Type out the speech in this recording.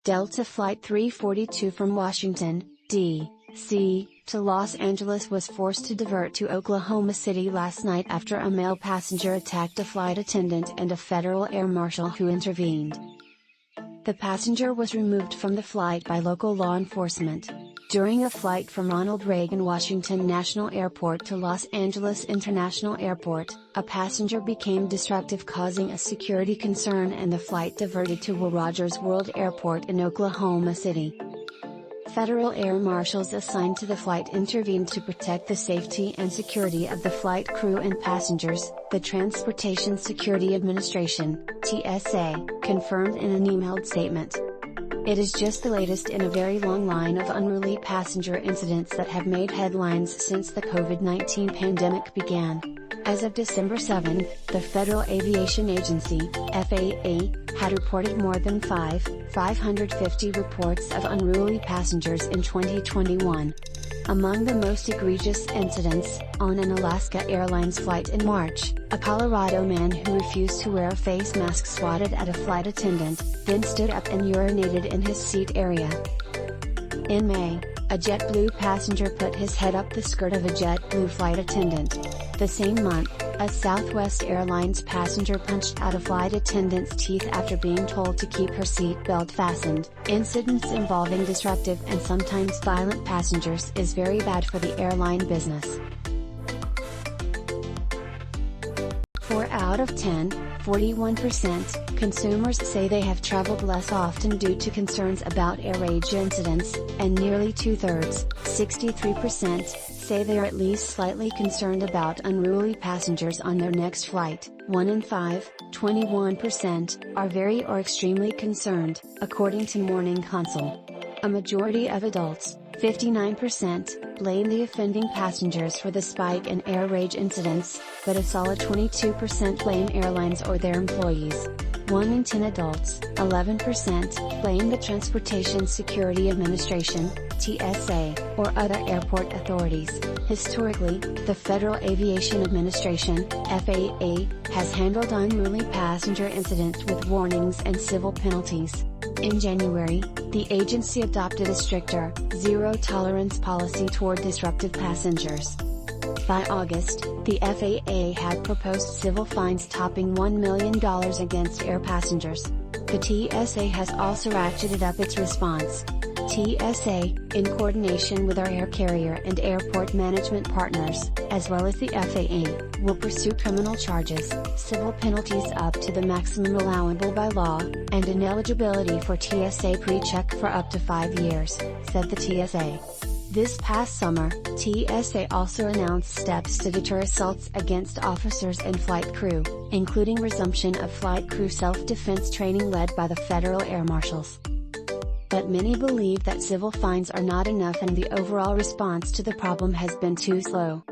Delta Flight 342 from Washington, D.C., to Los Angeles was forced to divert to Oklahoma City last night after a male passenger attacked a flight attendant and a federal air marshal who intervened. The passenger was removed from the flight by local law enforcement. During a flight from Ronald Reagan Washington National Airport to Los Angeles International Airport, a passenger became destructive, causing a security concern, and the flight diverted to Will Rogers World Airport in Oklahoma City. Federal air marshals assigned to the flight intervened to protect the safety and security of the flight crew and passengers, the Transportation Security Administration, TSA, confirmed in an emailed statement. It is just the latest in a very long line of unruly passenger incidents that have made headlines since the COVID-19 pandemic began. As of December 7, the Federal Aviation Agency, FAA, had reported more than 550 reports of unruly passengers in 2021. Among the most egregious incidents, on an Alaska Airlines flight in March, a Colorado man who refused to wear a face mask swatted at a flight attendant, then stood up and urinated in his seat area. In May, a JetBlue passenger put his head up the skirt of a JetBlue flight attendant. The same month, a Southwest Airlines passenger punched out a flight attendant's teeth after being told to keep her seat belt fastened. Incidents involving disruptive and sometimes violent passengers is very bad for the airline business. 4 out of 10, 41%, consumers say they have traveled less often due to concerns about air rage incidents, and nearly 2/3, 63%, say they are at least slightly concerned about unruly passengers on their next flight. 1 in 5, 21%, are very or extremely concerned, according to Morning Consult. A majority of adults, 59%, blame the offending passengers for the spike in air rage incidents, but a solid 22% blame airlines or their employees. 1 in 10 adults, 11%, blame the Transportation Security Administration, TSA, or other airport authorities. Historically, the Federal Aviation Administration, FAA, has handled unruly passenger incidents with warnings and civil penalties. In January, the agency adopted a stricter, zero-tolerance policy toward disruptive passengers. By August, the FAA had proposed civil fines topping $1 million against air passengers. The TSA has also ratcheted up its response. TSA, in coordination with our air carrier and airport management partners, as well as the FAA, will pursue criminal charges, civil penalties up to the maximum allowable by law, and ineligibility for TSA pre-check for up to 5 years, said the TSA. This past summer, TSA also announced steps to deter assaults against officers and flight crew, including resumption of flight crew self-defense training led by the federal air marshals. But many believe that civil fines are not enough and the overall response to the problem has been too slow.